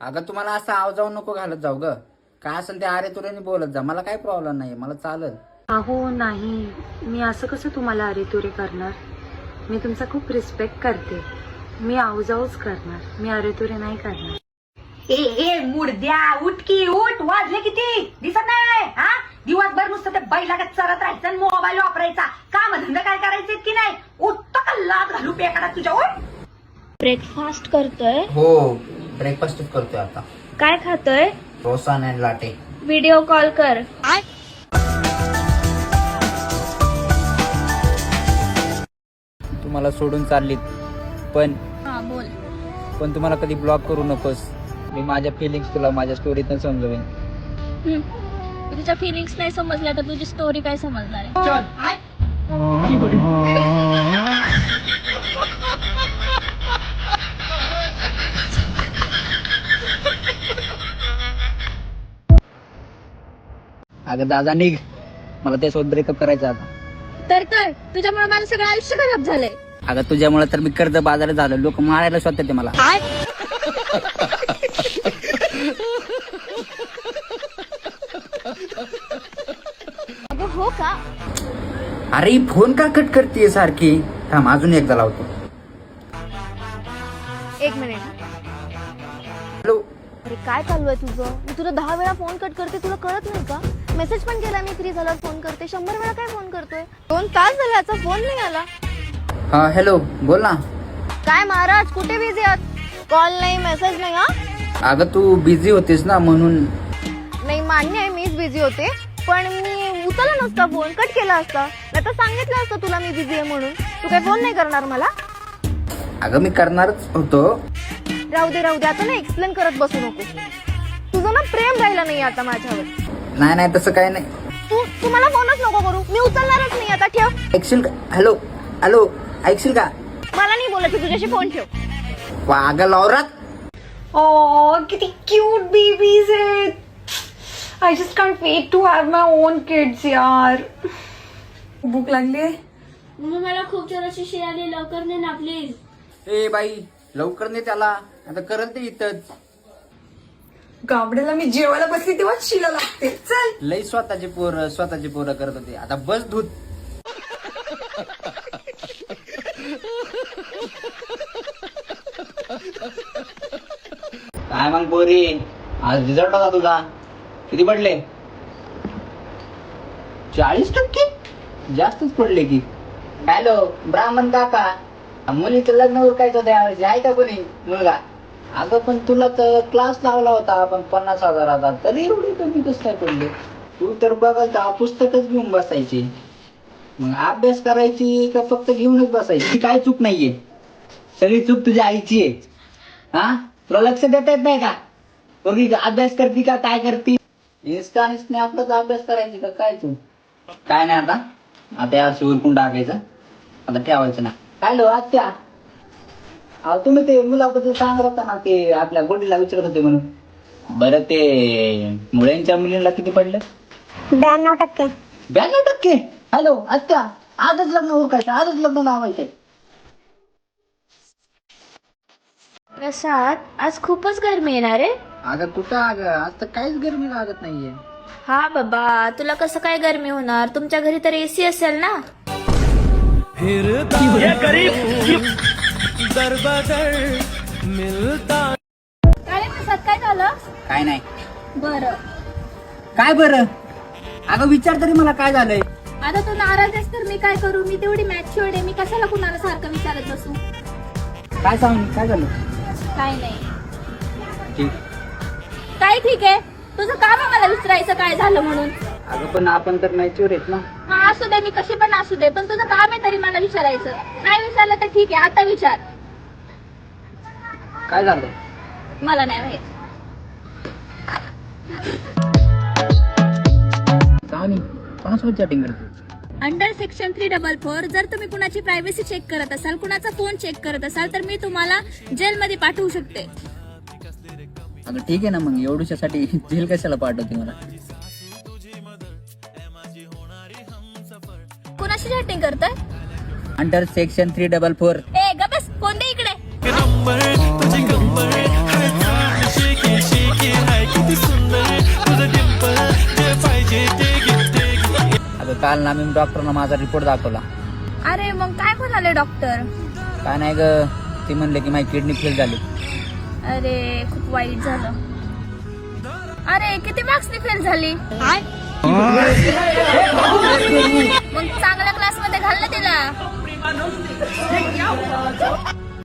अगं तुम्हाला असं आवाजावून नको घालत जाऊ ग. काय असेल ते अरे तुरेने बोलत जा, मला काही प्रॉब्लेम नाही, मला चालेल. अहो नाही, मी असं कसं तुम्हाला अरे तुरे करणार. मी तुमचा खूप रिस्पेक्ट करते. मी आऊजाऊच करणार, मी अरे तुरे नाही करणार. ए मुडद्या, उठ की उठ. वाजले किती दिसत नाही हा? दिवसभर नुसतं ते बैलागत चरत राहायचं आणि मोबाईल वापरायचा. काम धंदा काय करायचे की नाही? उठतं का लाद घालू पेकडा तुझ्या. उठ. ब्रेकफास्ट करतोय? हो, ब्रेकफास्टच करतोय आता. काय खातोय? डोसा आणि लाटे. व्हिडिओ कॉल कर. तुम्हाला सोडून चाललीत पण हा बोल. पण तुम्हाला कधी ब्लॉक करू नकोस. मी माझ्या फिलिंग्स तुला माझ्या स्टोरीतून समजवेन. तुझ्या फिलिंग्स नाही समजल्या तर तुझी स्टोरी काय समजणार आहे? अगं दादा निघ, मला त्यासोबत ब्रेकअप करायचं आता. तर कर, तुझ्यामुळे माझं सगळं आयुष्य खराब झालंय. अगं तुझ्यामुळे तर मी कर्ज बाजारात झालो, लोक मारायला शोधतात ते मला. अगं हो का? अरे ही फोन का कट करते सारखी. थांब अजून एकदा लावतो. एक मिनिट. हॅलो. अरे काय चालू आहे तुझं? मी तुला 10 वेळा फोन कट करते, तुला कळत नाही का? मेसेज पण केला मी, फ्री झाल्यावर फोन करते. 100 वेळा काय फोन करतोय? 2 तास झाले याचा फोन नाही आला. हा हॅलो, बोल ना. काय महाराज, कुठे बिझी आहात? कॉल नाही, मेसेज नाही. हा अगं तू बिझी होतीस ना म्हणून. नाही, मान्य आहे मीच बिझी होते, पण मी उचलला नसता फोन, कट केला असता. नाही तर सांगितलं असतं तुला मी बिझी आहे म्हणून. तू काय फोन नाही करणार मला? अगं मी करणारच होतो. राहू दे आता ना एक्सप्लेन करत बसू नको. तुझं ना प्रेम राहिलं नाही आता माझ्यावर. नाही नाही तसं काही नाही. तू मला फोनच नको करू, मी उचलणारच नाही आता. ठेव. ऐकशील का? हॅलो हॅलो, ऐकशील का? मला नाही बोलायचं तुझ्याशी, फोन ठेव. अगं लवरात. Oh, किती क्यूट बेबीज आहेत. I just can't wait to have my own kids, यार. भूक लागली आहे. मम्मी मला खूप जोराची शिळ आली, लवकर ने ना प्लीज. ए बाई लवकर नाही त्याला, आता करल ते इथंच. गाबड्याला मी जेवायला बसली तेव्हा शिला लागते. चल. लई स्वतःची पोरं करत होते, आता बस धूत. काय मग पोरी, आज रिझल्ट होता तुझा, किती पडले? 40%? जास्तच पडले की. हॅलो ब्राह्मण काका, मुलीचं लग्न उरकायचं होतं यावर्षी, आहे का कोणी मुलगा? अगं पण तुला तर क्लास लावला होता आपण 50,000 तरी एवढी कमी कसं काय पडले? तू तर बघाल तर पुस्तकच घेऊन बसायची, मग अभ्यास करायची का फक्त घेऊनच बसायची? काय चूक नाहीये, सगळी चूक तुझ्या आईची आहे. हा तुला लक्ष देता येत नाही का? पोरगी अभ्यास करती का काय करती? इंस्टाने आपलाच अभ्यास करायची का काय तू? काय नाही आता या उरकून टाकायचं, आता ठेवायचं ना. हॅलो आत्या, तुम्ही ते मुलाबद्दल सांगत होता ना, ते आपल्या गोडीला विचारत होते म्हणून. बरं ते मुलांच्या मुलींना किती पडलं? 92%. 92%? हॅलो आत्या, आजच लग्न उरकायचं, आजच लग्न लावायचंय. प्रसाद, आज खूपच गरमी येणार आहे. अगं कुठं, अगं आज तर काहीच गरमी लागत नाहीये. हा बाबा, तुला कसं काय गरमी होणार? तुमच्या घरी तर एसी असेल ना. काय रे प्रसाद, काय झालं? काय नाही. बरं, काय बरं? अगं विचार तरी मला काय झालंय. आता तू नाराज आहेस तर मी काय करू? मी तेवढी मॅच्युअर्ड आहे, मी कशाला कुणाला सारखं विचारत बसू? काय सांग, काय झालं? काय नाही. ठीक. काय ठीक आहे? तुझं काम आहे मला विचारायचं काय झालं म्हणून. अगं पण आपण तर मॅच्युअर आहेत ना. हा असू दे, मी कशी पण असू दे, पण तुझं काम आहे तरी मला विचारायचं. नाही विचारलं तर ठीक आहे, आता विचार. काय झालं? मला नाही माहित. कोणासोबत चॅटिंग करते? अंडर सेक्शन 344 जर तुम्ही कुणाची प्रायव्हसी चेक करत असाल, कुणाचा फोन चेक करत असाल, तर मी तुम्हाला जेलमध्ये पाठवू शकते. अगं ठीक आहे ना, मग एवढ्यासाठी जेल कशाला पाठवते मला? कुणाशी चॅटिंग करताय? Under section 344. ए गबस, फोन दे इकडे. काल ना मी डॉक्टरना माझा रिपोर्ट दाखवला. अरे मग काय म्हणाले डॉक्टर? काय नाही ग, ते म्हणले की माझी किडनी फेल झाली. अरे खूप वाईट झालं. अरे किती मार्क्सनी फेल झाली? मग चांगल्या क्लासमध्ये घाल ना तिला.